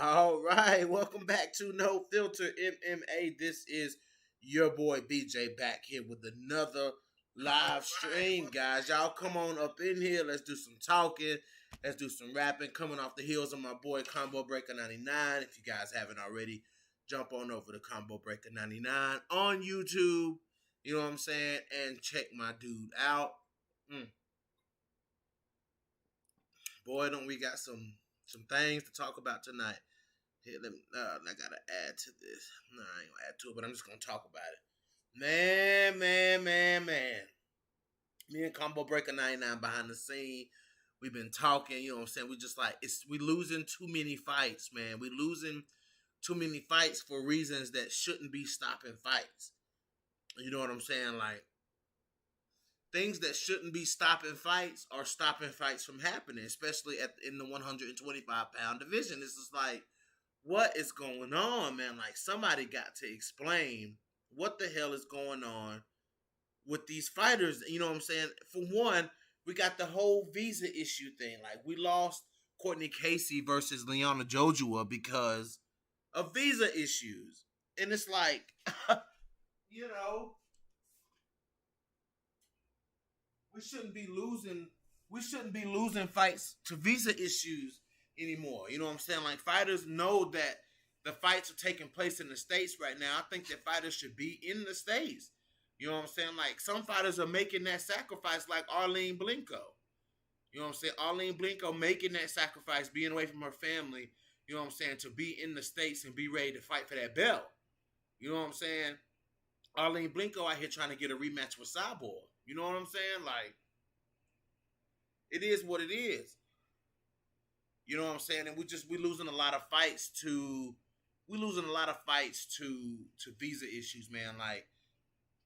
All right, welcome back to No Filter MMA. This is your boy BJ back here with another live stream, guys. Y'all come on up in here. Let's do some talking. Let's do some rapping. Coming off the heels of my boy Combo Breaker 99. If you guys haven't already, jump on over to Combo Breaker 99 on YouTube. You know what I'm saying? And check my dude out. Mm. Boy, don't we got some things to talk about tonight. Here, let me. I gotta add to this. No, I ain't gonna add to it, but I'm just gonna talk about it. Man. Me and Combo Breaker 99 behind the scene. We've been talking. You know what I'm saying? We just like we losing too many fights, man. We losing too many fights for reasons that shouldn't be stopping fights. You know what I'm saying? Like things that shouldn't be stopping fights are stopping fights from happening, especially in the 125-pound division. This is like, what is going on, man? Like, somebody got to explain what the hell is going on with these fighters. You know what I'm saying? For one, we got the whole visa issue thing. Like, we lost Courtney Casey versus Liana Jojua because of visa issues. And it's like, you know, we shouldn't be losing fights to visa issues anymore. You know what I'm saying? Like, fighters know that the fights are taking place in the States right now. I think that fighters should be in the States. You know what I'm saying? Like, some fighters are making that sacrifice, like Arlene Blencowe. You know what I'm saying? Arlene Blencowe making that sacrifice, being away from her family, you know what I'm saying, to be in the States and be ready to fight for that belt. You know what I'm saying? Arlene Blencowe out here trying to get a rematch with Cyborg. You know what I'm saying? Like, it is what it is. You know what I'm saying? And we losing a lot of fights to visa issues, man. Like,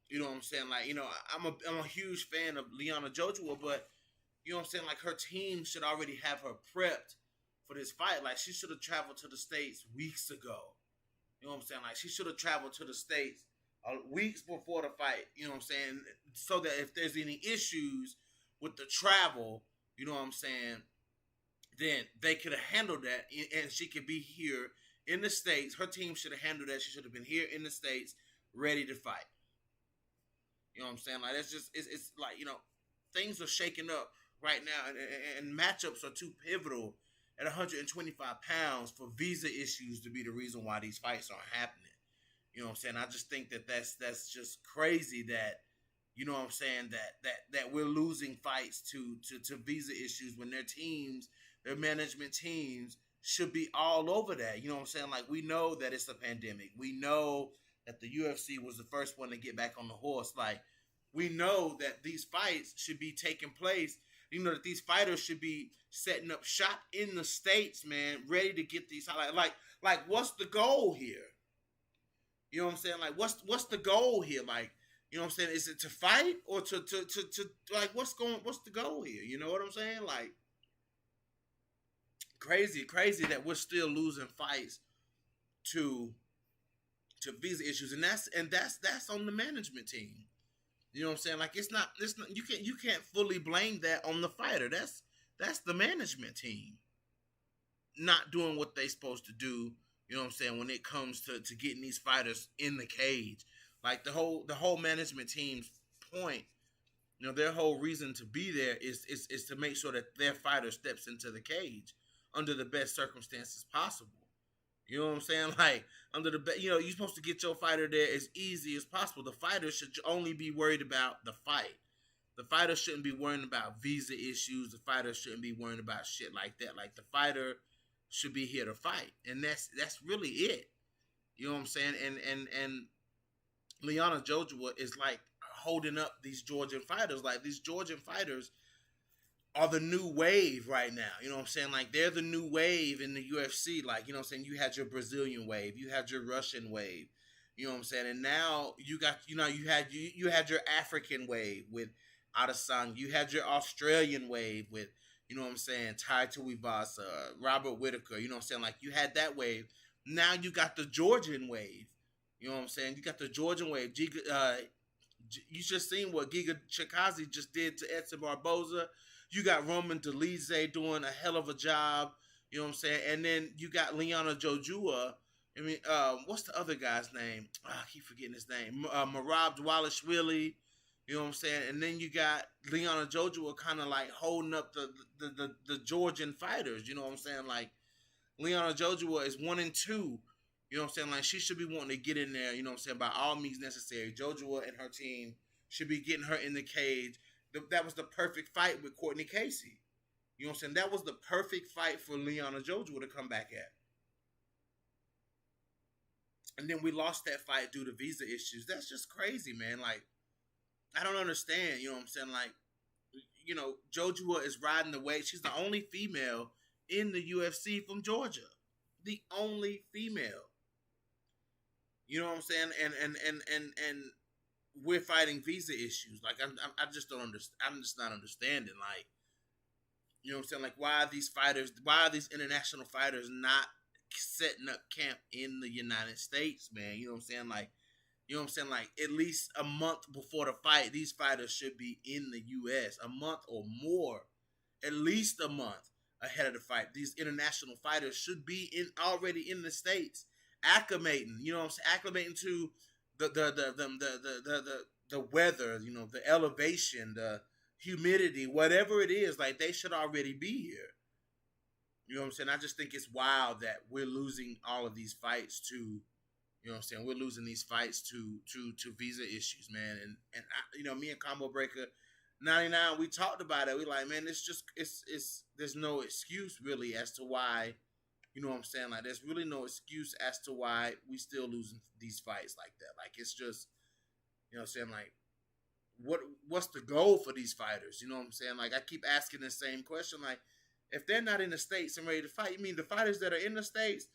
you know what I'm saying? Like, you know, I'm a huge fan of Liana Jojua, but you know what I'm saying? Like, her team should already have her prepped for this fight. Like, she should have traveled to the States weeks ago. You know what I'm saying? Like, she should have traveled to the States weeks before the fight. You know what I'm saying? So that if there's any issues with the travel, you know what I'm saying, then they could have handled that, and she could be here in the States. Her team should have handled that. She should have been here in the States, ready to fight. You know what I'm saying? Like, that's just it's like, you know, things are shaking up right now, and matchups are too pivotal at 125 pounds for visa issues to be the reason why these fights aren't happening. You know what I'm saying? I just think that that's just crazy that, you know what I'm saying, that we're losing fights to visa issues when their management teams should be all over that. You know what I'm saying? Like, we know that it's a pandemic. We know that the UFC was the first one to get back on the horse. Like, we know that these fights should be taking place. You know, that these fighters should be setting up shop in the States, man, ready to get these highlights. Like, what's the goal here? You know what I'm saying? Like, what's the goal here? Like, you know what I'm saying? Is it to fight or to like, what's the goal here? You know what I'm saying? Like, crazy that we're still losing fights to visa issues, and that's on the management team. You know what I'm saying? Like, it's not you can't fully blame that on the fighter. That's the management team not doing what they supposed to do. You know what I'm saying? When it comes to getting these fighters in the cage, like the whole management team's point, you know, their whole reason to be there is to make sure that their fighter steps into the cage under the best circumstances possible. You know what I'm saying? Like, you know, you're supposed to get your fighter there as easy as possible. The fighter should only be worried about the fight. The fighter shouldn't be worrying about visa issues. The fighter shouldn't be worrying about shit like that. Like, the fighter should be here to fight, and that's really it. You know what I'm saying? And Liana Jojua is like holding up these Georgian fighters. Like, these Georgian fighters are the new wave right now. You know what I'm saying? Like, they're the new wave in the UFC. Like, you know what I'm saying? You had your Brazilian wave, you had your Russian wave, you know what I'm saying? And now you got, you know, you had your African wave with Adesanya. You had your Australian wave with, you know what I'm saying, Tai Tuivasa, Robert Whitaker. You know what I'm saying? Like, you had that wave. Now you got the Georgian wave. You know what I'm saying? You got the Georgian wave. You just seen what Giga Chikadze just did to Edson Barboza. You got Roman Dolidze doing a hell of a job You know what I'm saying? And then you got Liana Jojua. I mean, what's the other guy's name? I keep forgetting his name. Marab Dwalishvili. You know what I'm saying? And then you got Liana Jojua kind of like holding up the Georgian fighters. You know what I'm saying? Like Liana Jojua is 1-2. You know what I'm saying? Like she should be wanting to get in there. You know what I'm saying? By all means necessary. Jojua and her team should be getting her in the cage. That was the perfect fight with Courtney Casey. You know what I'm saying? That was the perfect fight for Liana Jojua to come back at. And then we lost that fight due to visa issues. That's just crazy, man. Like, I don't understand. You know what I'm saying? Like, you know, Jojua is riding the wave. She's the only female in the UFC from Georgia. The only female. You know what I'm saying? And we're fighting visa issues. Like, I just don't understand. I'm just not understanding. Like, you know what I'm saying? Like, why are these international fighters not setting up camp in the United States, man? You know what I'm saying? Like, you know what I'm saying? Like, at least a month before the fight, these fighters should be in the U.S. A month or more, at least a month ahead of the fight. These international fighters should be already in the States, acclimating. You know what I'm saying? Acclimating to the weather. You know, the elevation, the humidity, whatever it is. Like, they should already be here. You know what I'm saying? I just think it's wild that we're losing all of these fights to, you know what I'm saying? We're losing these fights to visa issues, man. And I, you know, me and Combo Breaker 99, we talked about it. We like, man, it's there's no excuse really as to why, you know what I'm saying? Like, there's really no excuse as to why we still losing these fights like that. Like, it's just, you know what I'm saying? Like, what's the goal for these fighters? You know what I'm saying? Like, I keep asking the same question. Like, if they're not in the States and ready to fight, you mean the fighters that are in the States,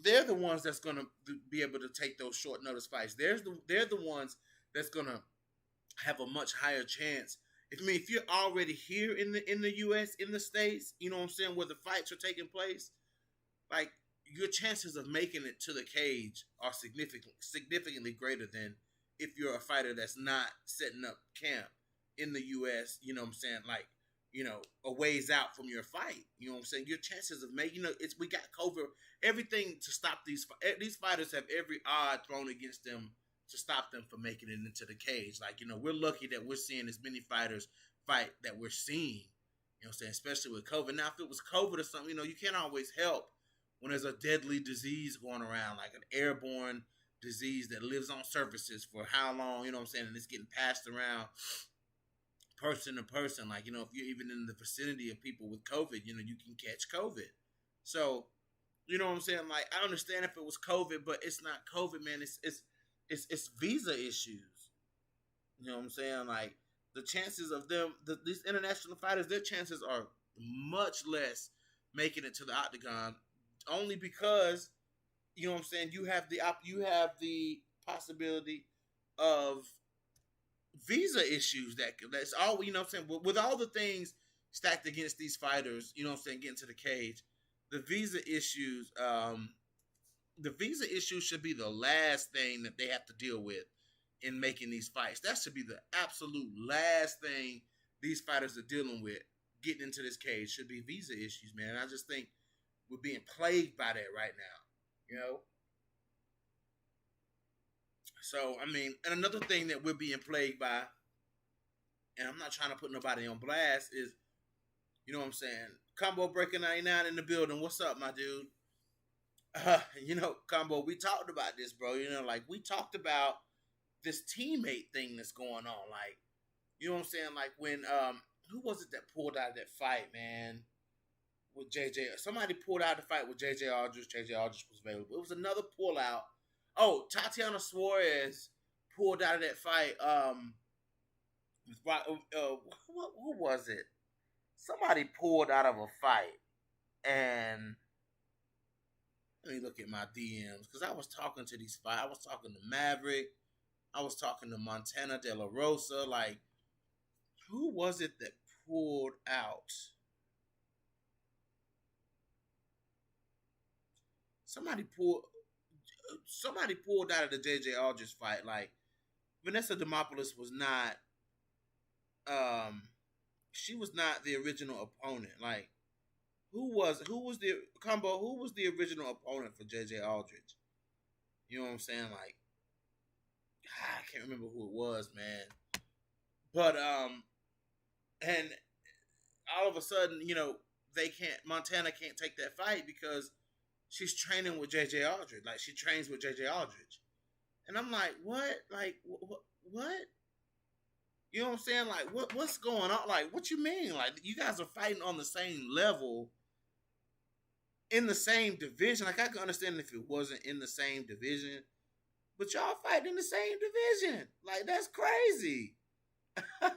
they're the ones that's going to be able to take those short notice fights. They're the ones that's going to have a much higher chance. If you're already here in the U.S., in the States, you know what I'm saying, where the fights are taking place, like, your chances of making it to the cage are significantly greater than if you're a fighter that's not setting up camp in the U.S., you know what I'm saying, like, you know, a ways out from your fight. You know what I'm saying? Your chances of making, you know, we got COVID, everything to stop these fighters have every odd thrown against them to stop them from making it into the cage. Like, you know, we're lucky that we're seeing as many fighters fight that we're seeing, you know what I'm saying, especially with COVID. Now, if it was COVID or something, you know, you can't always help when there's a deadly disease going around, like an airborne disease that lives on surfaces for how long, you know what I'm saying, and it's getting passed around person to person. Like, you know, if you're even in the vicinity of people with COVID, you know, you can catch COVID. So, you know what I'm saying? Like, I understand if it was COVID, but it's not COVID, man. It's visa issues. You know what I'm saying? Like, the chances of these international fighters, their chances are much less making it to the octagon, only because, you know what I'm saying, you have the possibility of visa issues that's all, you know what I'm saying, with all the things stacked against these fighters, you know what I'm saying, getting to the cage, the visa issues should be the last thing that they have to deal with in making these fights. That should be the absolute last thing these fighters are dealing with getting into this cage, should be visa issues, man. I just think we're being plagued by that right now, you know. So, I mean, and another thing that we're being plagued by, and I'm not trying to put nobody on blast, is, you know what I'm saying, Combo Breaker 99 in the building. What's up, my dude? You know, Combo, we talked about this, bro. You know, like, we talked about this teammate thing that's going on. Like, you know what I'm saying? Like, when, who was it that pulled out of that fight, man? With JJ. Somebody pulled out the fight with JJ Aldridge. JJ Aldridge was available. It was another pullout. Oh, Tatiana Suarez pulled out of that fight. Who was it? Somebody pulled out of a fight, and let me look at my DMs, because I was talking to these fights. I was talking to Maverick. I was talking to Montana De La Rosa. Like, who was it that pulled out? Somebody pulled out of the JJ Aldridge fight. Like, Vanessa Demopoulos was not, she was not the original opponent. Like, who was the combo? Who was the original opponent for JJ Aldrich? You know what I'm saying? Like, I can't remember who it was, man. But and all of a sudden, Montana can't take that fight because she's training with JJ Aldrich. Like, she trains with JJ Aldrich. And I'm like, what? Like, what? You know what I'm saying? Like, what's going on? Like, what you mean? Like, you guys are fighting on the same level, in the same division. Like, I could understand if it wasn't in the same division, but y'all fighting in the same division. Like, that's crazy. Let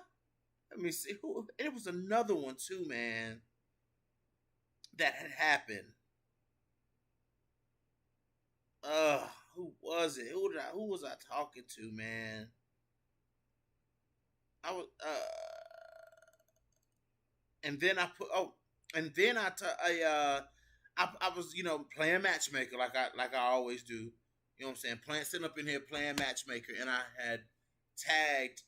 me see. It was another one too, man, that had happened. Who was it? Who was I talking to, man? I was and then I put and then I was playing matchmaker like I always do. You know what I'm saying? Sitting up in here playing matchmaker, and I had tagged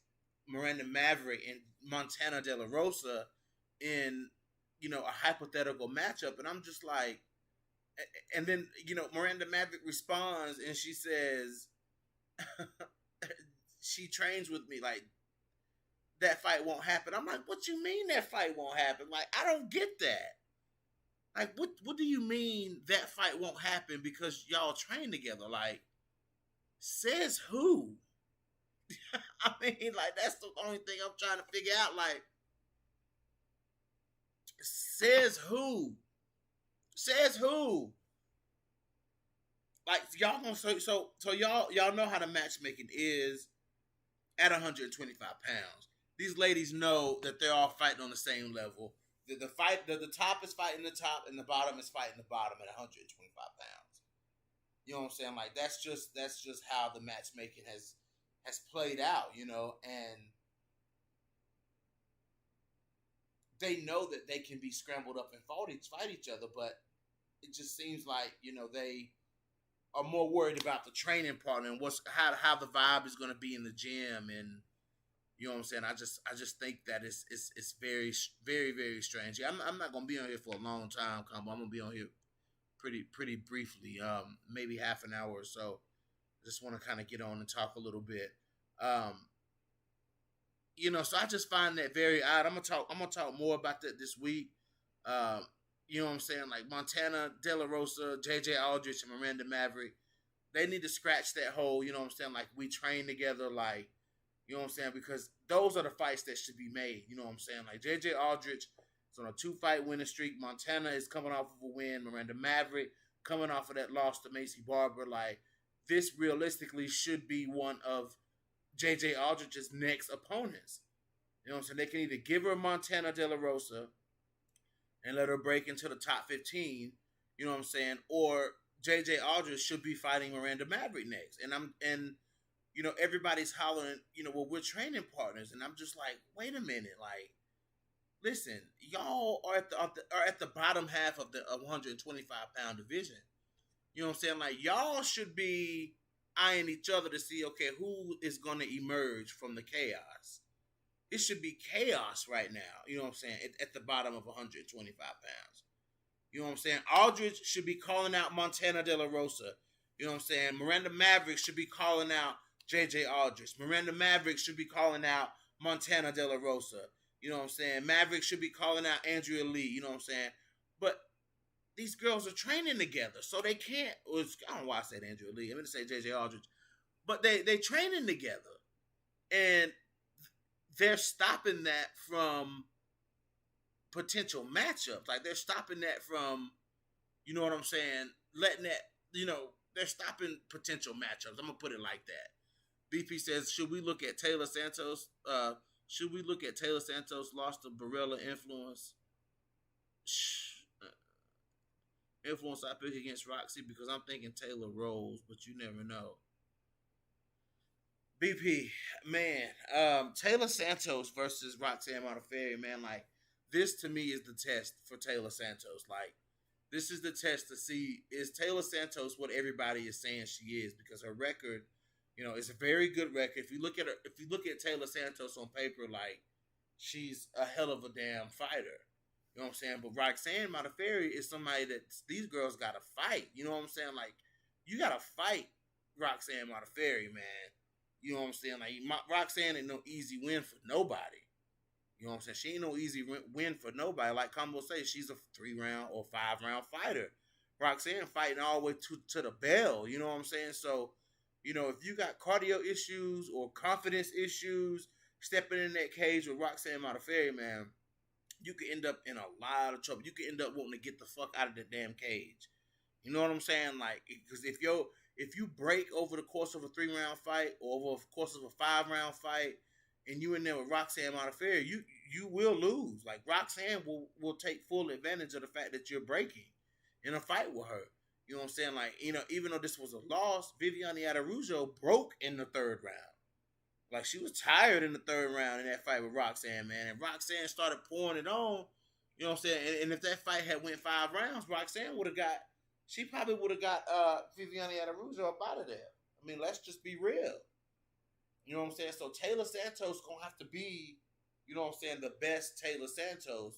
Miranda Maverick and Montana De La Rosa in a hypothetical matchup, and I'm just like, and then Miranda Maverick responds and she says she trains with me, like, that fight won't happen. I'm like, what you mean that fight won't happen? Like, I don't get that. Like, what do you mean that fight won't happen because y'all train together? Like, says who? I mean, like, that's the only thing I'm trying to figure out. Like, says who? Says who? Like, y'all gonna so y'all know how the matchmaking is at 125 pounds. These ladies know that they're all fighting on the same level. The top is fighting the top, and the bottom is fighting the bottom at 125 pounds. You know what I'm saying? Like, that's just how the matchmaking has played out, and they know that they can be scrambled up and fight each other, but it just seems like they are more worried about the training partner and how the vibe is going to be in the gym, and you know what I'm saying. I just think that it's very, very, very strange. Yeah, I'm not going to be on here for a long time, Combo. I'm going to be on here pretty briefly, maybe half an hour or so. Just want to kind of get on and talk a little bit. So I just find that very odd. I'm gonna talk more about that this week. You know what I'm saying? Like, Montana De La Rosa, JJ Aldrich, and Miranda Maverick, they need to scratch that whole, you know what I'm saying? Like, we train together, like, you know what I'm saying? Because those are the fights that should be made. You know what I'm saying? Like, JJ Aldrich is on a 2-fight winning streak. Montana is coming off of a win. Miranda Maverick coming off of that loss to Macy Barber. Like, this realistically should be one of JJ Aldrich's next opponents. You know what I'm saying? They can either give her Montana De La Rosa and let her break into the top 15, you know what I'm saying? Or JJ Aldrich should be fighting Miranda Maverick next. And everybody's hollering, well, we're training partners. And I'm just like, wait a minute. Like, listen, y'all are at the bottom half of the 125-pound division. You know what I'm saying? Like, y'all should be eyeing each other to see, okay, who is going to emerge from the chaos. It should be chaos right now, you know what I'm saying, at the bottom of 125 pounds. You know what I'm saying? Aldrich should be calling out Montana De La Rosa. You know what I'm saying? Miranda Maverick should be calling out JJ Aldrich. Miranda Maverick should be calling out Montana De La Rosa. You know what I'm saying? Maverick should be calling out Andrea Lee. You know what I'm saying? But these girls are training together, so they can't. I don't know why I said Andrea Lee. I'm going to say JJ Aldrich. But they training together. And they're stopping that from potential matchups. Like, they're stopping that from, you know what I'm saying, letting that, they're stopping potential matchups. I'm going to put it like that. BP says, should we look at Taylor Santos? Should we look at Taylor Santos lost to Barella influence? Influence I pick against Roxy because I'm thinking Taylor rolls, but you never know. BP, man, Taylor Santos versus Roxanne Modafferi, man, like, this to me is the test for Taylor Santos. Like, this is the test to see, is Taylor Santos what everybody is saying she is? Because her record, is a very good record. If you look at Taylor Santos on paper, like, she's a hell of a damn fighter. You You know what I'm saying? But Roxanne Modafferi is somebody that these girls gotta fight. You know what I'm saying? Like, you gotta fight Roxanne Modafferi, man. You know what I'm saying? Like, Roxanne ain't no easy win for nobody. You know what I'm saying? She ain't no easy win for nobody. Like Combo says, she's a 3-round or 5-round fighter. Roxanne fighting all the way to the bell. You know what I'm saying? So, you know, if you got cardio issues or confidence issues, stepping in that cage with Roxanne Modafferi, man, you could end up in a lot of trouble. You could end up wanting to get the fuck out of the damn cage. You know what I'm saying? Like, because if you break over the course of a 3-round fight or over the course of a 5-round fight, and you in there with Roxanne Modafferi, you will lose. Like, Roxanne will take full advantage of the fact that you're breaking in a fight with her. You know what I'm saying? Like, you know, even though this was a loss, Viviane Araujo broke in the 3rd round. Like, she was tired in the 3rd round in that fight with Roxanne, man. And Roxanne started pouring it on. You know what I'm saying? And if that fight had went 5 rounds, Roxanne she probably would have got Viviane Araujo up out of there. I mean, let's just be real. You know what I'm saying? So Taylor Santos gonna have to be, you know what I'm saying, the best Taylor Santos.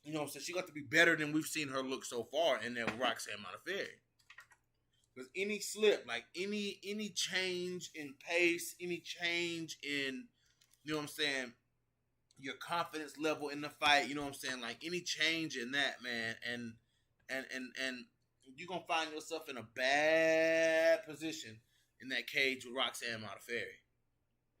You know what I'm saying? She got to be better than we've seen her look so far in there with Roxanne Modafferi. Because any slip, like any change in pace, any change in, you know what I'm saying, your confidence level in the fight, you know what I'm saying, like any change in that, man, and you're gonna find yourself in a bad position in that cage with Roxanne Modafferi.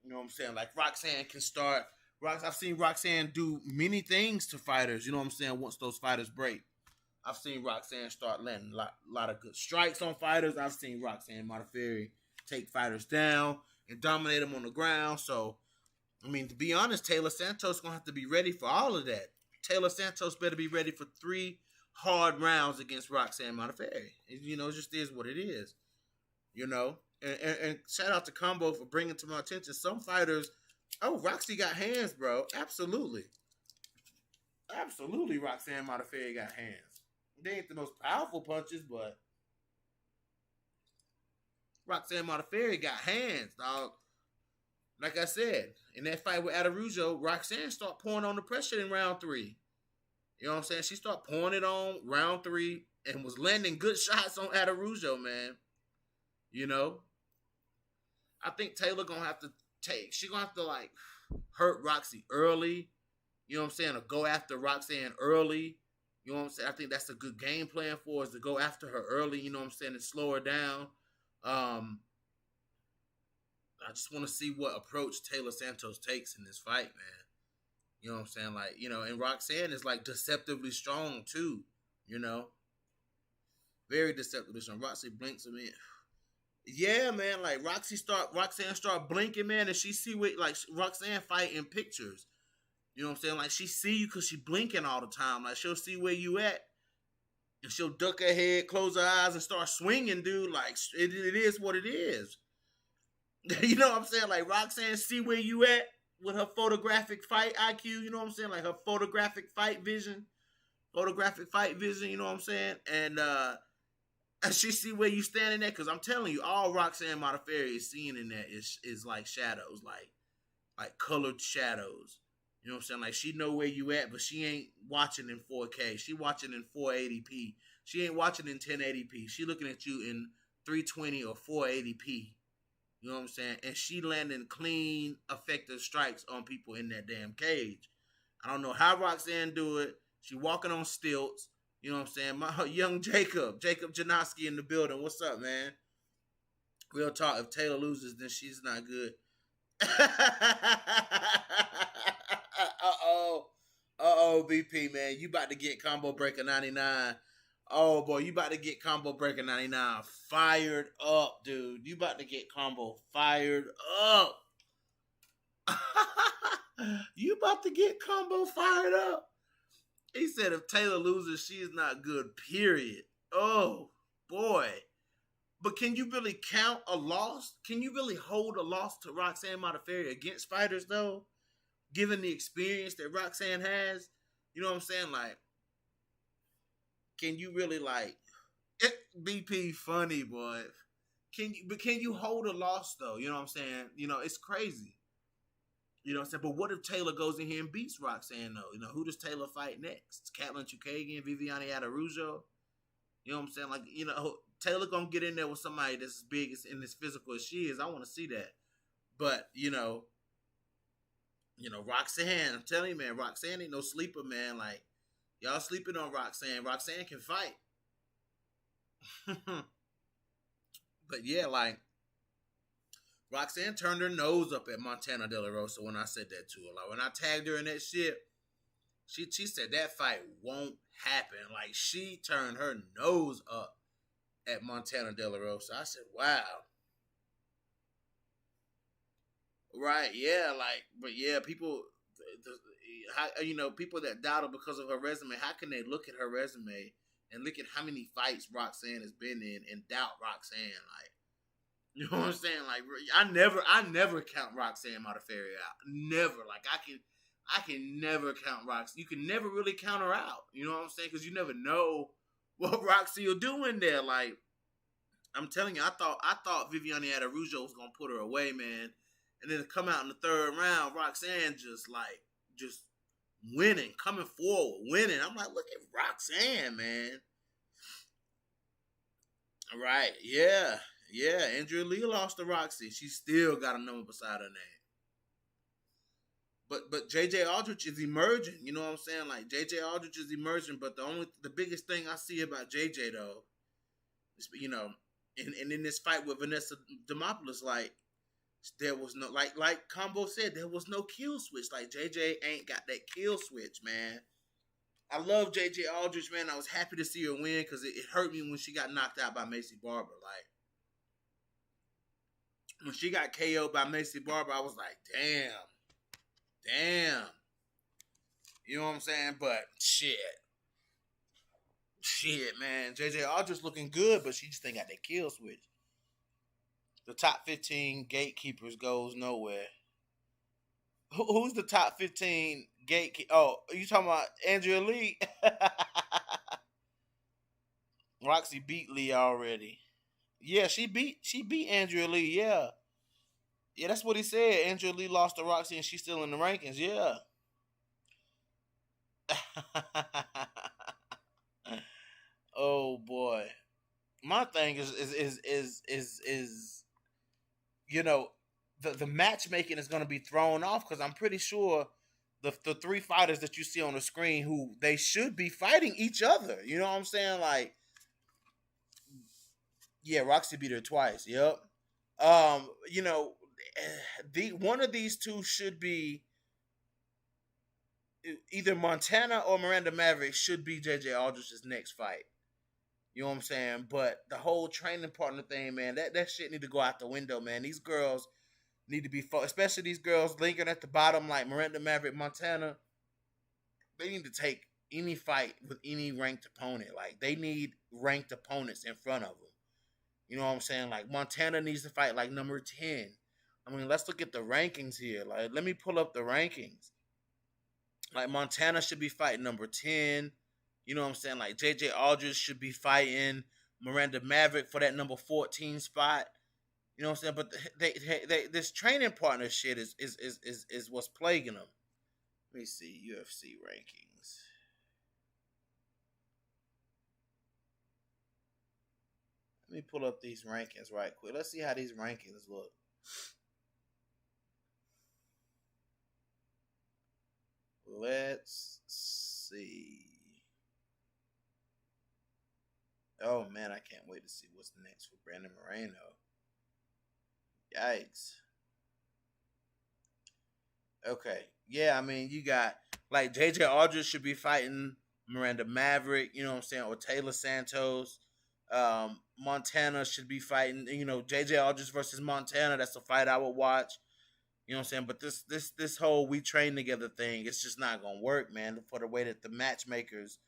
You know what I'm saying? Like, Roxanne can start. I've seen Roxanne do many things to fighters. You know what I'm saying? Once those fighters break, I've seen Roxanne start landing a lot of good strikes on fighters. I've seen Roxanne Modafferi take fighters down and dominate them on the ground. So, I mean, to be honest, Taylor Santos gonna have to be ready for all of that. Taylor Santos better be ready for 3 hard rounds against Roxanne Modafferi. You know, it just is what it is. You know, and shout out to Combo for bringing to my attention some fighters. Oh, Roxy got hands, bro. Absolutely, Roxanne Modafferi got hands. They ain't the most powerful punches, but Roxanne Modafferi got hands, dog. Like I said, in that fight with Araujo, Roxanne started pouring on the pressure in round 3. You know what I'm saying? She started pouring it on round 3 and was landing good shots on Araujo, man. You know? I think Taylor gonna have to she gonna have to, like, hurt Roxy early. You know what I'm saying? Or go after Roxanne early. You know what I'm saying? I think that's a good game plan for us, to go after her early, you know what I'm saying, and slow her down. I just want to see what approach Taylor Santos takes in this fight, man. You know what I'm saying? Like, you know, and Roxanne is, like, deceptively strong, too. You know? Very deceptively strong. Roxy blinks at me. Yeah, man, like, Roxanne start blinking, man, and she see what, like, Roxanne fight in pictures. You know what I'm saying? Like, she see you because she blinking all the time. Like, she'll see where you at, and she'll duck her head, close her eyes, and start swinging, dude. Like, it is what it is. You know what I'm saying? Like, Roxanne see where you at with her photographic fight IQ, you know what I'm saying? Like, her photographic fight vision, you know what I'm saying? And she see where you standing at, because I'm telling you, all Roxanne Modafferi is seeing in that is like shadows, like colored shadows. You know what I'm saying? Like, she know where you at, but she ain't watching in 4K. She watching in 480p. She ain't watching in 1080p. She looking at you in 320 or 480p. You know what I'm saying? And she landing clean, effective strikes on people in that damn cage. I don't know how Roxanne do it. She walking on stilts. You know what I'm saying? My young Jacob Janoski in the building. What's up, man? Real talk. If Taylor loses, then she's not good. Uh-oh, BP, man. You about to get Combo Breaker 99. Oh, boy, you about to get Combo Breaker 99 fired up, dude. You about to get Combo fired up. You about to get Combo fired up. He said if Taylor loses, she is not good, period. Oh, boy. But can you really count a loss? Can you really hold a loss to Roxanne Modafferi against fighters, though? Given the experience that Roxanne has? You know what I'm saying? Like, can you really, like, BP funny, boy. Can you hold a loss, though? You know what I'm saying? You know, it's crazy. You know what I'm saying? But what if Taylor goes in here and beats Roxanne though? You know, who does Taylor fight next? Katlyn Chukagian, Viviane Araújo? You know what I'm saying? Like, you know, Taylor gonna get in there with somebody that's as big as and as physical as she is. I want to see that. But Roxanne. I'm telling you, man, Roxanne ain't no sleeper, man. Like y'all sleeping on Roxanne. Roxanne can fight. But yeah, like Roxanne turned her nose up at Montana De La Rosa when I said that to her. Like when I tagged her in that shit, she said that fight won't happen. Like she turned her nose up at Montana De La Rosa. I said, wow. Right, yeah, like, but yeah, people, people that doubt her because of her resume, how can they look at her resume and look at how many fights Roxanne has been in and doubt Roxanne? Like, you know what I'm saying? Like, I never count Roxanne Modafferi out. Never. Like, I can never count Roxanne. You can never really count her out. You know what I'm saying? Because you never know what Roxy will do in there. Like, I'm telling you, I thought Viviane Araújo was gonna put her away, man. And then to come out in the third round, Roxanne just winning, coming forward, winning. I'm like, look at Roxanne, man. All right, yeah. Andrea Lee lost to Roxy. She still got a number beside her name. But JJ Aldrich is emerging. You know what I'm saying? Like JJ Aldrich is emerging. But the biggest thing I see about JJ though, is, and in this fight with Vanessa Demopoulos, like there was no like Combo said, there was no kill switch. Like JJ ain't got that kill switch, man. I love JJ Aldrich, man. I was happy to see her win because it hurt me when she got knocked out by Macy Barber. Like when she got KO'd by Macy Barber, I was like, damn. You know what I'm saying? But shit, man. JJ Aldrich looking good, but she just ain't got that kill switch. The top 15 gatekeepers goes nowhere. Who's the top 15 gatekeeper? Oh, you talking about Andrea Lee? Roxy beat Lee already. Yeah, she beat Andrea Lee. Yeah, that's what he said. Andrea Lee lost to Roxy, and she's still in the rankings. Yeah. Oh boy, my thing is the matchmaking is going to be thrown off because I'm pretty sure the three fighters that you see on the screen who they should be fighting each other. You know what I'm saying? Like, yeah, Roxy beat her twice. Yep. One of these two should be either Montana or Miranda Maverick should be JJ Aldrich's next fight. You know what I'm saying? But the whole training partner thing, man, that shit need to go out the window, man. These girls need to be, especially these girls linking at the bottom like Miranda Maverick, Montana. They need to take any fight with any ranked opponent. Like, they need ranked opponents in front of them. You know what I'm saying? Like, Montana needs to fight like number 10. I mean, let's look at the rankings here. Like, let me pull up the rankings. Like, Montana should be fighting number 10. You know what I'm saying? Like, JJ Aldrich should be fighting Miranda Maverick for that number 14 spot. You know what I'm saying? But they this training partner shit is what's plaguing them. Let me see UFC rankings. Let me pull up these rankings right quick. Let's see how these rankings look. Let's see. Oh man, I can't wait to see what's next for Brandon Moreno. Yikes. Okay. Yeah, I mean, you got like JJ Aldrich should be fighting Miranda Maverick, you know what I'm saying, or Taylor Santos. Montana should be fighting, JJ Aldrich versus Montana. That's a fight I would watch. You know what I'm saying? But this whole we train together thing, it's just not gonna work, man, for the way that the matchmakers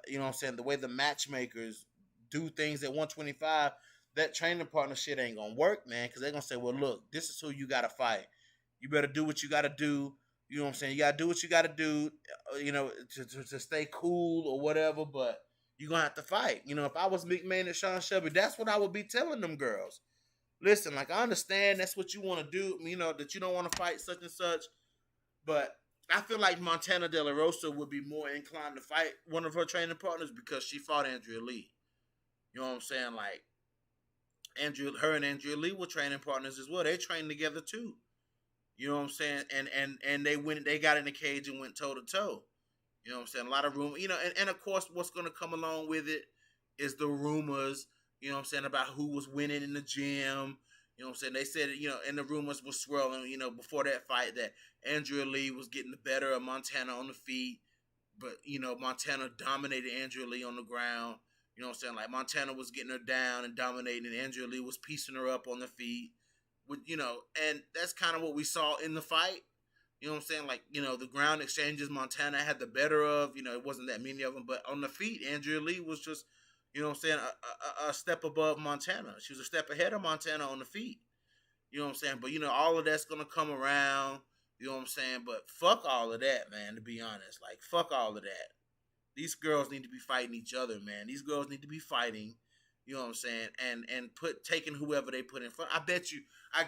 you know what I'm saying, the way the matchmakers do things at 125, that training partner shit ain't gonna work, man, because they're gonna say, well, look, this is who you gotta fight. You better do what you gotta do. You know what I'm saying? You gotta do what you gotta do, to stay cool or whatever, but you're gonna have to fight. If I was McMahon and Sean Shelby, that's what I would be telling them girls. listen, like I understand that's what you want to do, that you don't want to fight such and such, but I feel like Montana De La Rosa would be more inclined to fight one of her training partners because she fought Andrea Lee. You know what I'm saying? Like her and Andrea Lee were training partners as well. They trained together too. You know what I'm saying? And they got in the cage and went toe to toe. You know what I'm saying? A lot of rumors, and of course what's gonna come along with it is the rumors, about who was winning in the gym. You know what I'm saying? They said, and the rumors were swirling, before that fight that Andrea Lee was getting the better of Montana on the feet. But, Montana dominated Andrea Lee on the ground. You know what I'm saying? Like Montana was getting her down and dominating, and Andrea Lee was piecing her up on the feet. And that's kind of what we saw in the fight. You know what I'm saying? Like, the ground exchanges Montana had the better of. It wasn't that many of them. But on the feet, Andrea Lee was just, a step above Montana. She was a step ahead of Montana on the feet. You know what I'm saying? But, all of that's going to come around. You know what I'm saying? But fuck all of that, man, to be honest. Like, fuck all of that. These girls need to be fighting each other, man. These girls need to be fighting. You know what I'm saying? And taking whoever they put in front. I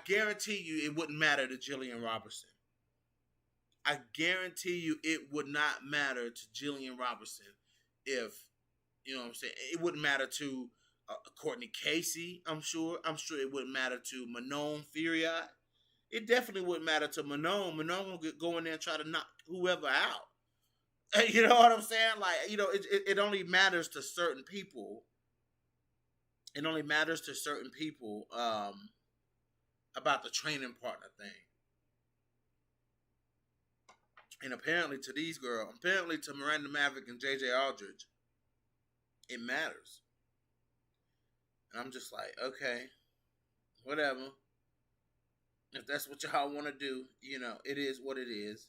guarantee you it wouldn't matter to Jillian Robertson. I guarantee you it would not matter to Jillian Robertson if, you know what I'm saying, it wouldn't matter to Courtney Casey, I'm sure. I'm sure it wouldn't matter to Manon Furiat. It definitely wouldn't matter to Manon. Manon will go in there and try to knock whoever out. You know what I'm saying? Like, it only matters to certain people. It only matters to certain people about the training partner thing. And apparently to these girls, apparently to Miranda Maverick and JJ Aldridge, it matters. And I'm just like, okay, whatever. If that's what y'all want to do, it is what it is.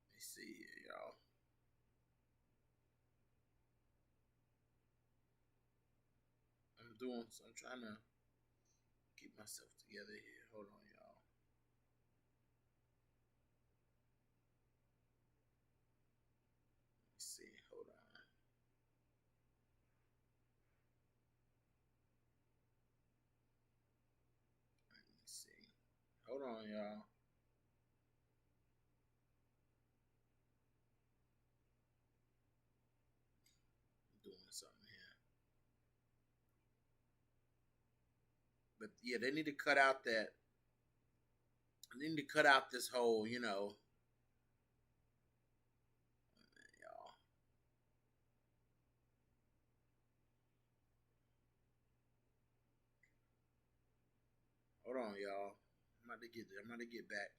Let me see here, y'all. I'm trying to keep myself together here. Hold on, y'all. Let's see. Hold on. Let me see. Hold on, y'all. I'm doing something here. But yeah, they need to cut out that. They need to cut out this whole, y'all. Hold on, y'all. I'm about to get there. I'm about to get back.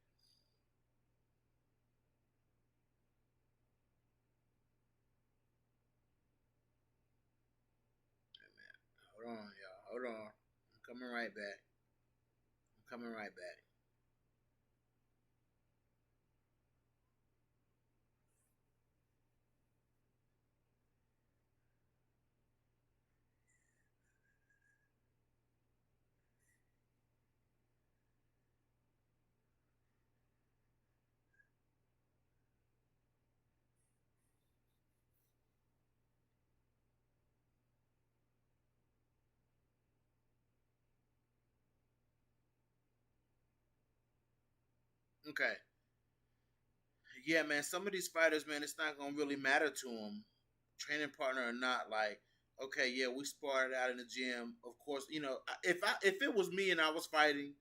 Hold on, y'all. Hold on. I'm coming right back. I'm coming right back. Okay. Yeah, man. Some of these fighters, man, it's not gonna really matter to them, training partner or not. Like, okay, yeah, we sparred out in the gym. Of course, if it was me and I was fighting,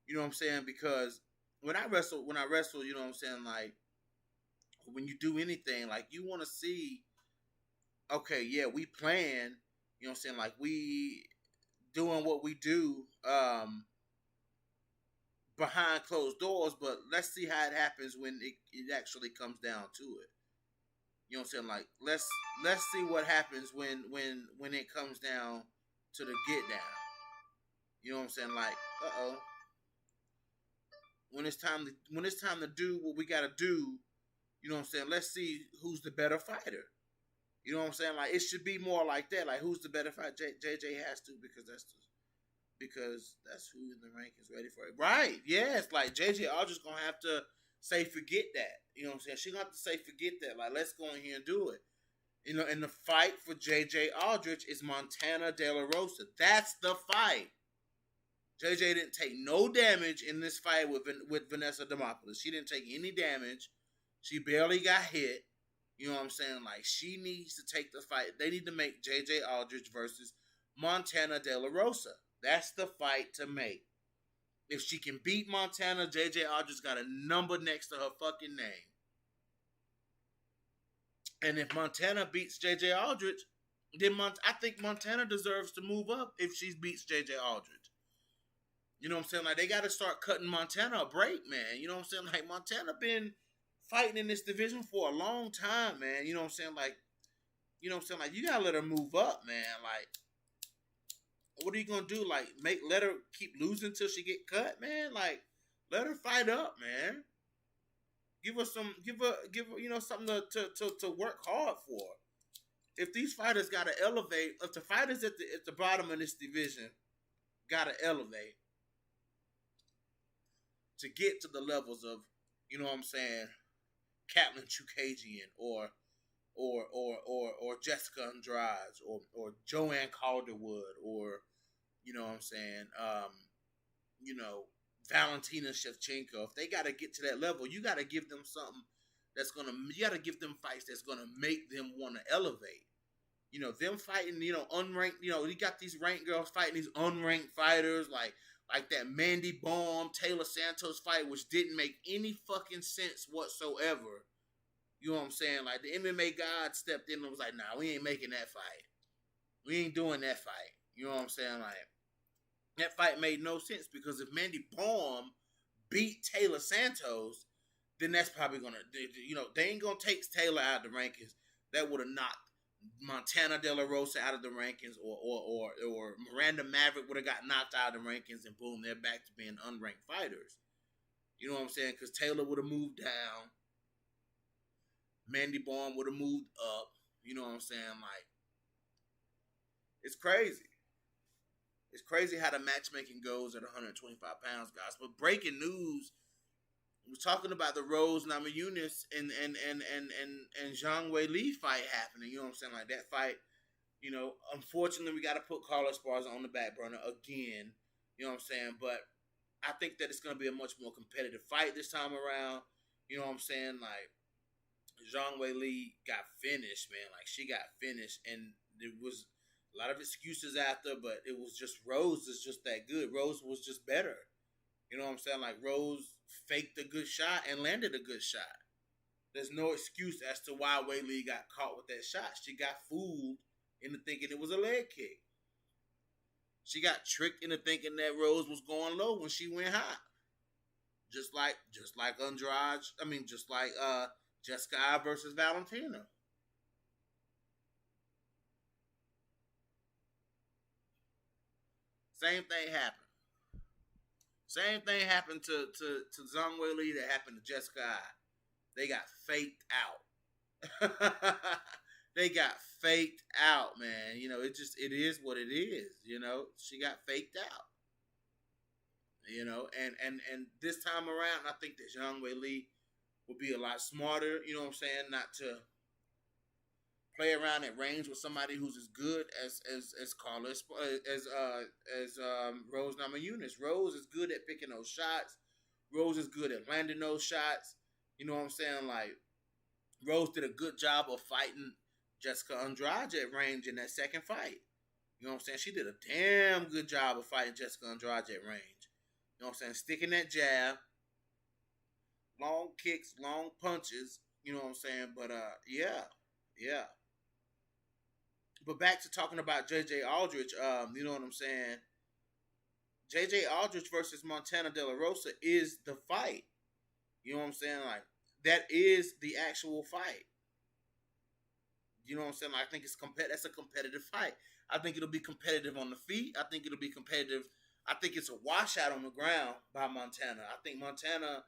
you know what I'm saying? Because when I wrestle, you know what I'm saying? Like, when you do anything, like you want to see, okay, yeah, we plan. You know what I'm saying? Like we doing what we do. Behind closed doors, but let's see how it happens when it actually comes down to it. You know what I'm saying? Like let's see what happens when it comes down to the get down. You know what I'm saying? Like, when it's time to do what we gotta do, you know what I'm saying? Let's see who's the better fighter. You know what I'm saying? Like it should be more like that. Like who's the better fighter? JJ has to because that's who in the rankings ready for it. Right. Yes. Like JJ Aldridge gonna have to say forget that. You know what I'm saying? She gonna have to say forget that. Like let's go in here and do it. And the fight for JJ Aldridge is Montana De La Rosa. That's the fight. JJ didn't take no damage in this fight with Vanessa Demopoulos. She didn't take any damage. She barely got hit. You know what I'm saying? Like, she needs to take the fight. They need to make JJ Aldrich versus Montana De La Rosa. That's the fight to make. If she can beat Montana, JJ Aldrich got a number next to her fucking name. And if Montana beats JJ Aldrich, then I think Montana deserves to move up if she beats JJ Aldrich. You know what I'm saying? Like, they got to start cutting Montana a break, man. You know what I'm saying? Like, Montana been fighting in this division for a long time, man. You know what I'm saying? Like, like, you got to let her move up, man. Like, what are you going to do? Like, let her keep losing till she get cut, man? Like, let her fight up, man. Give her, something to work hard for. If these fighters got to elevate, if the fighters at the bottom of this division got to elevate to get to the levels of, you know what I'm saying, Catelyn Chukagian or Jessica Andrade or Joanne Calderwood or, you know what I'm saying, Valentina Shevchenko. If they got to get to that level, you got to give them something you got to give them fights that's going to make them want to elevate. You know, them fighting, unranked, you got these ranked girls fighting these unranked fighters like that Mandy Baum, Taylor Santos fight, which didn't make any fucking sense whatsoever. You know what I'm saying? Like, the MMA god stepped in and was like, nah, we ain't making that fight. We ain't doing that fight. You know what I'm saying? Like, that fight made no sense because if Mandy Baum beat Taylor Santos, then that's probably going to, they ain't going to take Taylor out of the rankings. That would have knocked Montana De La Rosa out of the rankings, or Miranda Maverick would have got knocked out of the rankings, and boom, they're back to being unranked fighters. You know what I'm saying? Because Taylor would have moved down, Mandy Baum would have moved up. You know what I'm saying? Like, it's crazy. It's crazy how the matchmaking goes at 125 pounds, guys. But breaking news. We're talking about the Rose Namajunas and Zhang Weili fight happening. You know what I'm saying? Like, that fight, unfortunately, we got to put Carlos Esparza on the back burner again. You know what I'm saying? But I think that it's going to be a much more competitive fight this time around. You know what I'm saying? Like, Zhang Weili got finished, man. Like, she got finished, and there was a lot of excuses after, but it was just Rose is just that good. Rose was just better. You know what I'm saying? Like, Rose faked a good shot and landed a good shot. There's no excuse as to why Weili got caught with that shot. She got fooled into thinking it was a leg kick. She got tricked into thinking that Rose was going low when she went high. Just like Jessica versus Valentina. Same thing happened. Same thing happened to Zhang Weili that happened to Jessica. They got faked out. They got faked out, man. It is what it is. She got faked out. And this time around, I think that Zhang Weili will be a lot smarter. You know what I'm saying? Not to play around at range with somebody who's as good as Carlos as Rose Namajunas. Rose is good at picking those shots. Rose is good at landing those shots. You know what I'm saying? Like, Rose did a good job of fighting Jessica Andrade at range in that second fight. You know what I'm saying? She did a damn good job of fighting Jessica Andrade at range. You know what I'm saying? Sticking that jab, long kicks, long punches. You know what I'm saying? But yeah. But back to talking about JJ Aldrich, you know what I'm saying? JJ Aldrich versus Montana De La Rosa is the fight. You know what I'm saying? Like, that is the actual fight. You know what I'm saying? Like, I think that's a competitive fight. I think it'll be competitive on the feet. I think it'll be competitive. I think it's a washout on the ground by Montana. I think Montana,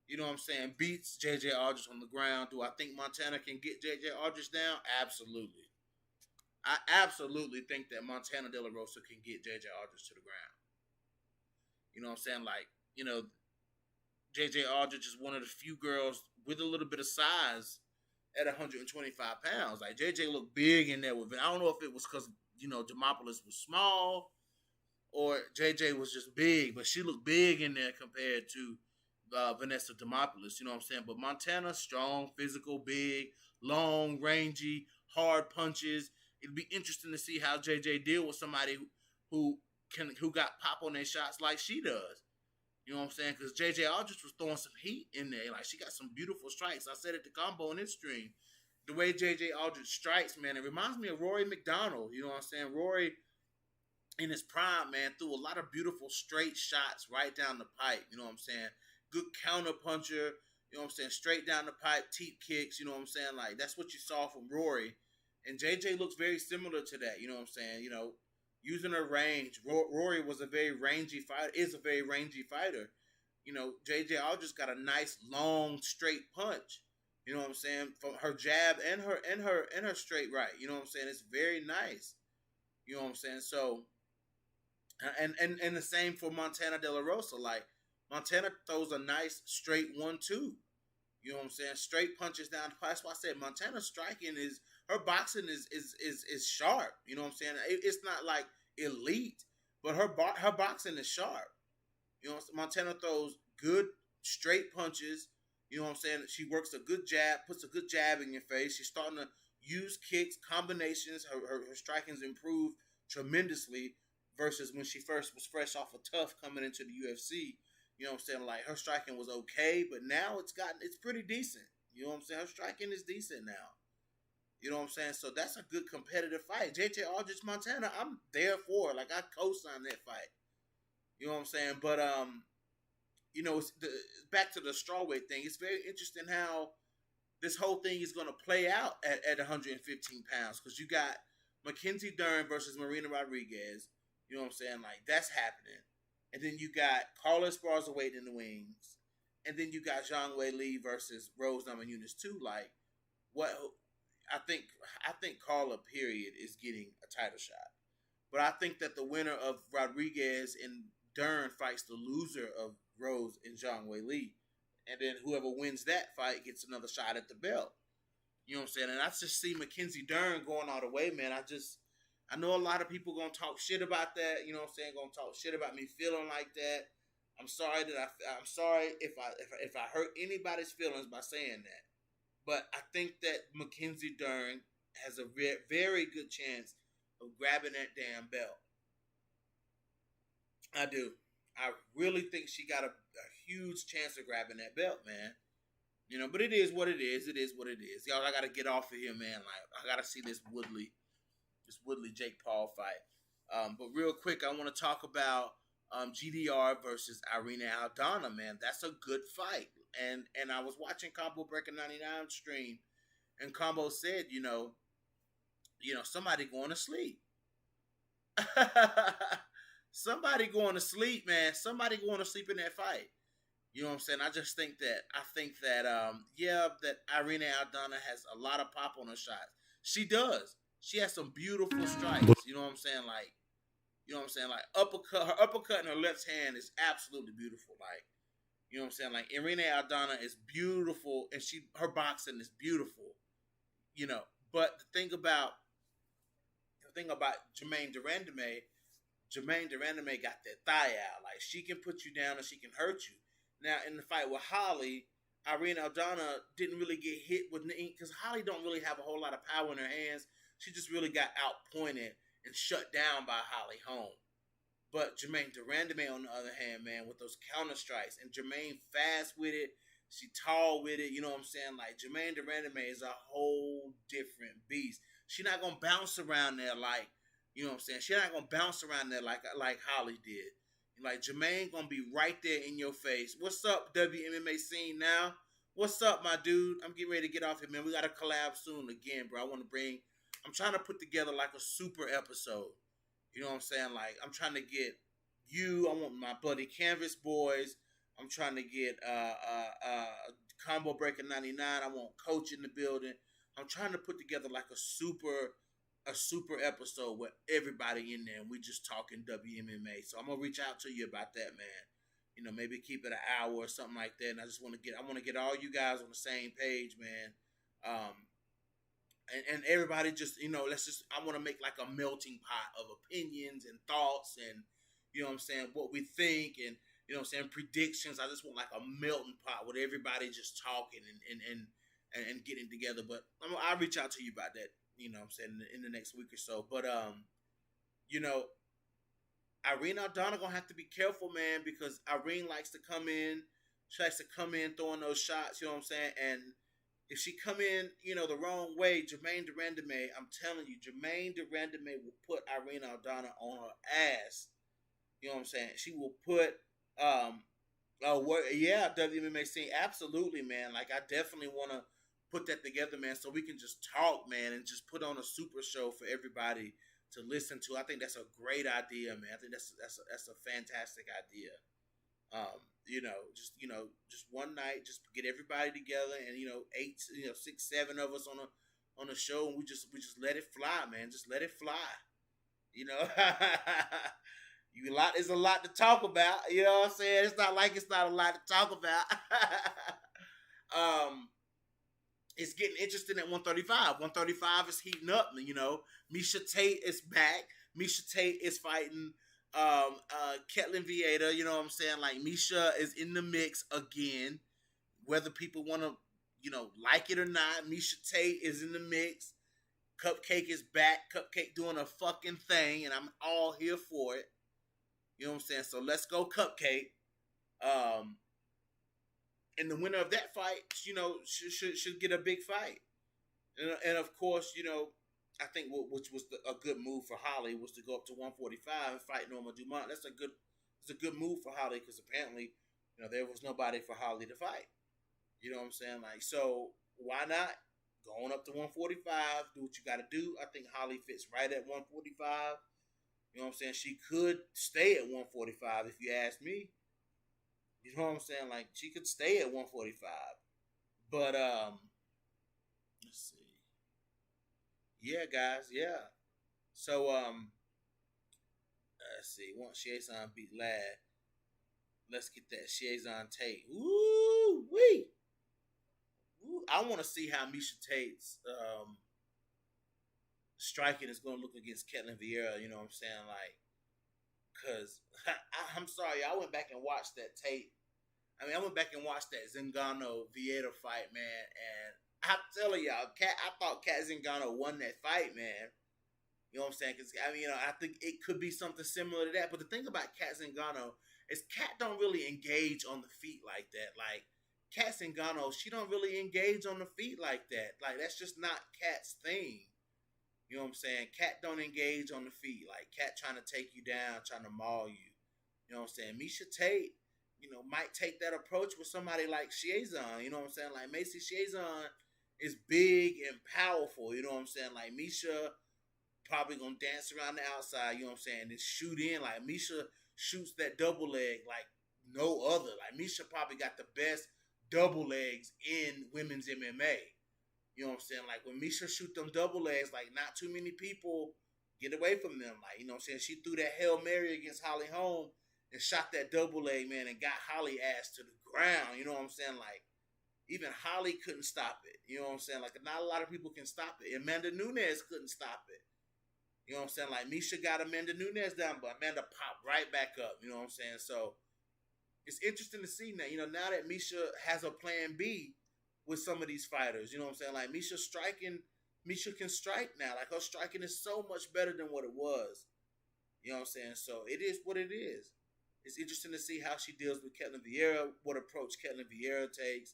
you know what I'm saying, beats JJ Aldrich on the ground. Do I think Montana can get JJ Aldrich down? Absolutely. I absolutely think that Montana De La Rosa can get JJ Aldrich to the ground. You know what I'm saying? Like, JJ Aldrich is one of the few girls with a little bit of size at 125 pounds. Like, JJ looked big in there with it. I don't know if it was because, Demopoulos was small, or JJ was just big, but she looked big in there compared to Vanessa Demopoulos. You know what I'm saying? But Montana, strong, physical, big, long, rangy, hard punches. It'd be interesting to see how JJ deal with somebody who who got pop on their shots like she does. You know what I'm saying? Because JJ Aldrich was throwing some heat in there. Like, she got some beautiful strikes. I said it to Combo in this stream. The way JJ Aldrich strikes, man, it reminds me of Rory McDonald. You know what I'm saying? Rory, in his prime, man, threw a lot of beautiful straight shots right down the pipe. You know what I'm saying? Good counter puncher. You know what I'm saying? Straight down the pipe, teep kicks. You know what I'm saying? Like, that's what you saw from Rory. And JJ looks very similar to that. You know what I'm saying? You know, using her range. Rory was a very rangy fighter. Is a very rangy fighter. You know, JJ Aldrich got a nice long straight punch. You know what I'm saying? From her jab and her straight right. You know what I'm saying? It's very nice. You know what I'm saying? So, and the same for Montana De La Rosa. Like, Montana throws a nice straight 1-2. You know what I'm saying? Straight punches down. That's why I said Montana's striking is, her boxing is sharp. You know what I'm saying? It's not like elite, but her boxing is sharp. You know, Montana throws good straight punches. You know what I'm saying? She works a good jab, puts a good jab in your face. She's starting to use kicks, combinations. Her striking's improved tremendously versus when she first was fresh off of Tough coming into the UFC. You know what I'm saying? Like, her striking was okay, but now it's pretty decent. You know what I'm saying? Her striking is decent now. You know what I'm saying? So that's a good competitive fight. JJ Aldrich Montana, I'm there for it. Like, I co-signed that fight. You know what I'm saying? But you know, back to the strawweight thing. It's very interesting how this whole thing is going to play out at 115 pounds, because you got Mackenzie Dern versus Marina Rodriguez. You know what I'm saying? Like, that's happening. And then you got Carla Esparza waiting in the wings. And then you got Zhang Weili versus Rose Namajunas too. Like, what? I think Carla, period, is getting a title shot. But I think that the winner of Rodriguez and Dern fights the loser of Rose and Zhang Weili. And then whoever wins that fight gets another shot at the belt. You know what I'm saying? And I just see Mackenzie Dern going all the way, man. I know a lot of people gonna talk shit about that. You know what I'm saying? Gonna talk shit about me feeling like that. I'm sorry if I hurt anybody's feelings by saying that. But I think that Mackenzie Dern has a very good chance of grabbing that damn belt. I do. I really think she got a huge chance of grabbing that belt, man. You know, but it is what it is. It is what it is. Y'all, I got to get off of here, man. Like, I got to see this Woodley Jake Paul fight. But real quick, I want to talk about GDR versus Irina Aldana, man. That's a good fight. And I was watching Combo Breaker 99 stream, and Combo said, you know, somebody going to sleep. Somebody going to sleep, man. Somebody going to sleep in that fight. You know what I'm saying? I think that that Irina Aldana has a lot of pop on her shots. She does. She has some beautiful strikes. You know what I'm saying? Like, you know what I'm saying? Like, her uppercut in her left hand is absolutely beautiful. Like, you know what I'm saying? Like, Irina Aldana is beautiful, and her boxing is beautiful. You know, but the thing about Jermaine Durandame got that thigh out. Like, she can put you down and she can hurt you. Now, in the fight with Holly, Irina Aldana didn't really get hit with, because Holly don't really have a whole lot of power in her hands. She just really got outpointed and shut down by Holly Holm. But Jermaine Durandame, on the other hand, man, with those counter strikes, and Jermaine fast with it, she tall with it, you know what I'm saying? Like, Jermaine Durandame is a whole different beast. She not gonna bounce around there like, you know what I'm saying? She not gonna bounce around there like Holly did. Like, Jermaine gonna be right there in your face. What's up, WMMA scene now? What's up, my dude? I'm getting ready to get off here, man. We gotta collab soon again, bro. I'm trying to put together like a super episode. You know what I'm saying? Like, I'm trying to get you. I want my buddy Canvas Boys. I'm trying to get Combo Breaker 99. I want Coach in the building. I'm trying to put together like a super episode with everybody in there, and we just talking WMMA. So I'm gonna reach out to you about that, man. You know, maybe keep it an hour or something like that. And I want to get all you guys on the same page, man. And everybody just, you know, I want to make like a melting pot of opinions and thoughts, and, you know what I'm saying, what we think, and you know what I'm saying, predictions. I just want like a melting pot with everybody just talking and getting together. But I'll reach out to you about that, you know what I'm saying, in the next week or so. But you know, Irene Aldana gonna have to be careful, man, because Irene likes to come in. She likes to come in throwing those shots, you know what I'm saying? And if she come in, you know, the wrong way, Jermaine Durandame, I'm telling you, Jermaine Durandame will put Irene Aldana on her ass. You know what I'm saying? She will put yeah, WMMA scene. Absolutely, man. Like I definitely wanna put that together, man, so we can just talk, man, and just put on a super show for everybody to listen to. I think that's a great idea, man. I think that's a fantastic idea. Just one night, just get everybody together, and eight, 6, 7 of us on a show, and we just let it fly, man. Just let it fly. You know, there's a lot to talk about. You know what I'm saying? It's not like it's not a lot to talk about. It's getting interesting at 135. 135 is heating up. You know, Miesha Tate is back. Miesha Tate is fighting Ketlin Vieira. You know what I'm saying? Like, Miesha is in the mix again. Whether people want to, like it or not, Miesha Tate is in the mix. Cupcake is back. Cupcake doing a fucking thing, and I'm all here for it. You know what I'm saying? So let's go, Cupcake. And the winner of that fight, should get a big fight. And of course, I think which was a good move for Holly was to go up to 145 and fight Norma Dumont. It's a good move for Holly, because apparently, there was nobody for Holly to fight. You know what I'm saying? Like, so why not going up to 145? Do what you got to do. I think Holly fits right at 145. You know what I'm saying? She could stay at 145 if you ask me. You know what I'm saying? Like, she could stay at 145. But, let's see. Yeah, guys, yeah. So, let's see. Once Chiazon beat Ladd, let's get that Chiazon Tate. Woo wee! I want to see how Miesha Tate's striking is going to look against Ketlin Vieira. You know what I'm saying? Like, because I'm sorry, I went back and watched that tape. I went back and watched that Zingano Vieira fight, man, and I'm telling y'all, I thought Cat Zingano won that fight, man. You know what I'm saying? Because I think it could be something similar to that. But the thing about Cat Zingano is Cat don't really engage on the feet like that. Like, Cat Zingano, she don't really engage on the feet like that. Like, that's just not Cat's thing. You know what I'm saying? Cat don't engage on the feet. Like, Cat trying to take you down, trying to maul you. You know what I'm saying? Miesha Tate, might take that approach with somebody like Chiazon. You know what I'm saying? Like, Macy Chiazon is big and powerful. You know what I'm saying? Like, Miesha probably gonna dance around the outside. You know what I'm saying? And shoot in. Like, Miesha shoots that double leg like no other. Like, Miesha probably got the best double legs in women's MMA. You know what I'm saying? Like, when Miesha shoot them double legs, like, not too many people get away from them. Like, you know what I'm saying? She threw that Hail Mary against Holly Holm and shot that double leg, man, and got Holly ass to the ground. You know what I'm saying? Like, even Holly couldn't stop it. You know what I'm saying? Like, not a lot of people can stop it. Amanda Nunes couldn't stop it. You know what I'm saying? Like, Miesha got Amanda Nunes down, but Amanda popped right back up. You know what I'm saying? So, it's interesting to see now. Now that Miesha has a plan B with some of these fighters. You know what I'm saying? Like, Miesha can strike now. Like, her striking is so much better than what it was. You know what I'm saying? So, it is what it is. It's interesting to see how she deals with Ketlin Vieira, what approach Ketlin Vieira takes.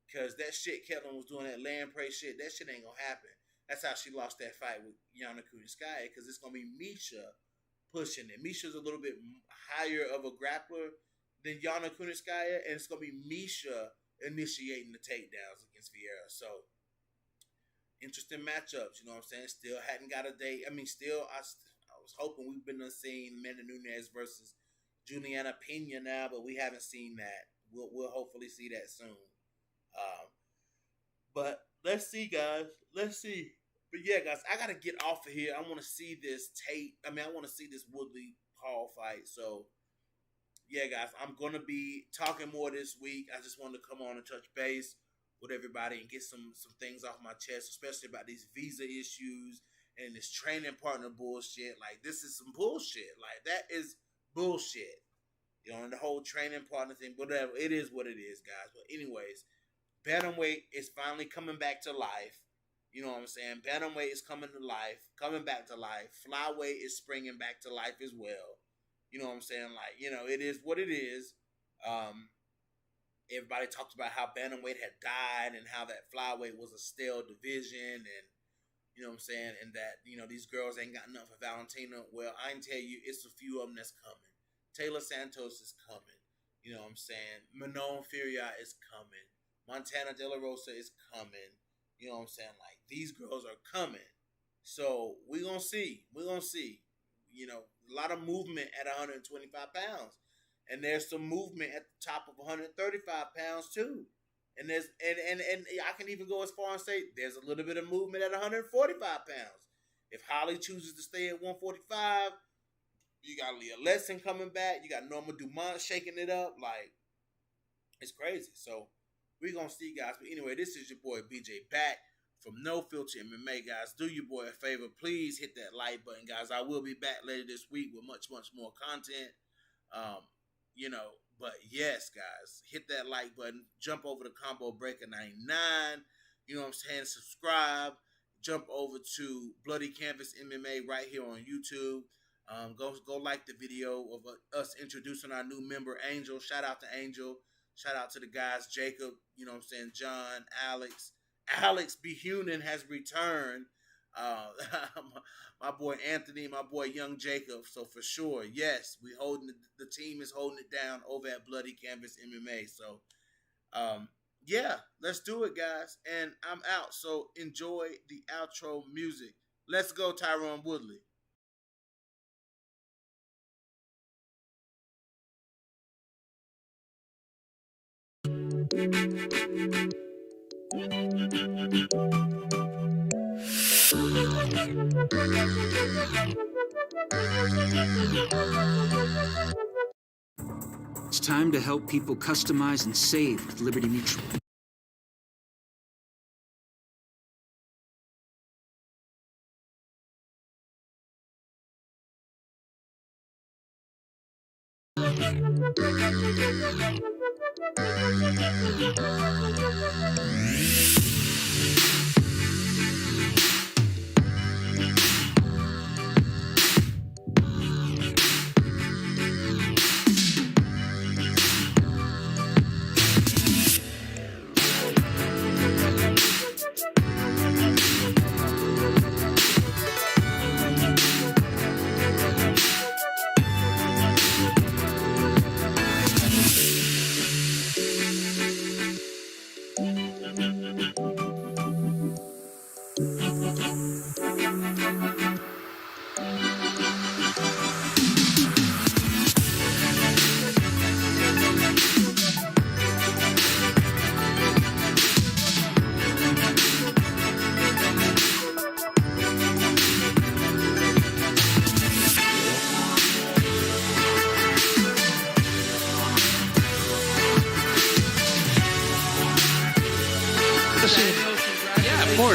Because that shit Ketlin was doing, that Lamprey shit, that shit ain't going to happen. That's how she lost that fight with Yana Kunitskaya, because it's going to be Miesha pushing it. Miesha's a little bit higher of a grappler than Yana Kunitskaya, and it's going to be Miesha initiating the takedowns against Vieira. So, interesting matchups, you know what I'm saying? Still hadn't got a date. I was hoping we've been seeing Amanda Nunes versus Juliana Pena now, but we haven't seen that. We'll hopefully see that soon. But let's see, guys. Let's see. But yeah, guys, I gotta get off of here. I want to see this Tate. I want to see this Woodley Hall fight. So yeah, guys, I'm gonna be talking more this week. I just wanted to come on and touch base with everybody and get some things off my chest, especially about these visa issues and this training partner bullshit. Like, this is some bullshit. Like, that is bullshit. You know, and the whole training partner thing, whatever. It is what it is, guys. But anyways, bantamweight is finally coming back to life. You know what I'm saying? Bantamweight is coming back to life. Flyweight is springing back to life as well. You know what I'm saying? Like, you know, it is what it is. Everybody talks about how bantamweight had died and how that flyweight was a stale division, and you know what I'm saying, and that, you know, these girls ain't got enough for Valentina. Well, I can tell you, it's a few of them that's coming. Taylor Santos is coming. You know what I'm saying? Manon Furia is coming. Montana De La Rosa is coming. You know what I'm saying? Like, these girls are coming. So, we're going to see. We're going to see. You know, a lot of movement at 125 pounds. And there's some movement at the top of 135 pounds, too. And there's and I can even go as far and say there's a little bit of movement at 145 pounds. If Holly chooses to stay at 145, you got Leah Lesson coming back. You got Norma Dumont shaking it up. Like, it's crazy. So, we're going to see, guys. But anyway, this is your boy BJ back from No Filter MMA, guys. Do your boy a favor. Please hit that like button, guys. I will be back later this week with much, much more content. You know, but yes, guys, hit that like button. Jump over to Combo Breaker 99. You know what I'm saying? Subscribe. Jump over to Bloody Canvas MMA right here on YouTube. Go like the video of us introducing our new member, Angel. Shout out to Angel. Shout out to the guys, Jacob, you know what I'm saying, John, Alex. Alex B. Hunan has returned. My boy Anthony, my boy Young Jacob. So for sure, yes, the team is holding it down over at Bloody Canvas MMA. So, yeah, let's do it, guys. And I'm out. So enjoy the outro music. Let's go, Tyrone Woodley. It's time to help people customize and save with Liberty Mutual.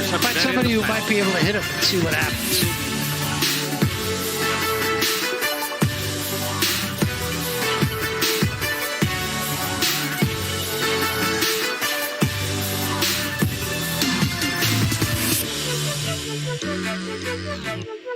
Find somebody who might be able to hit him and see what happens. Thank you.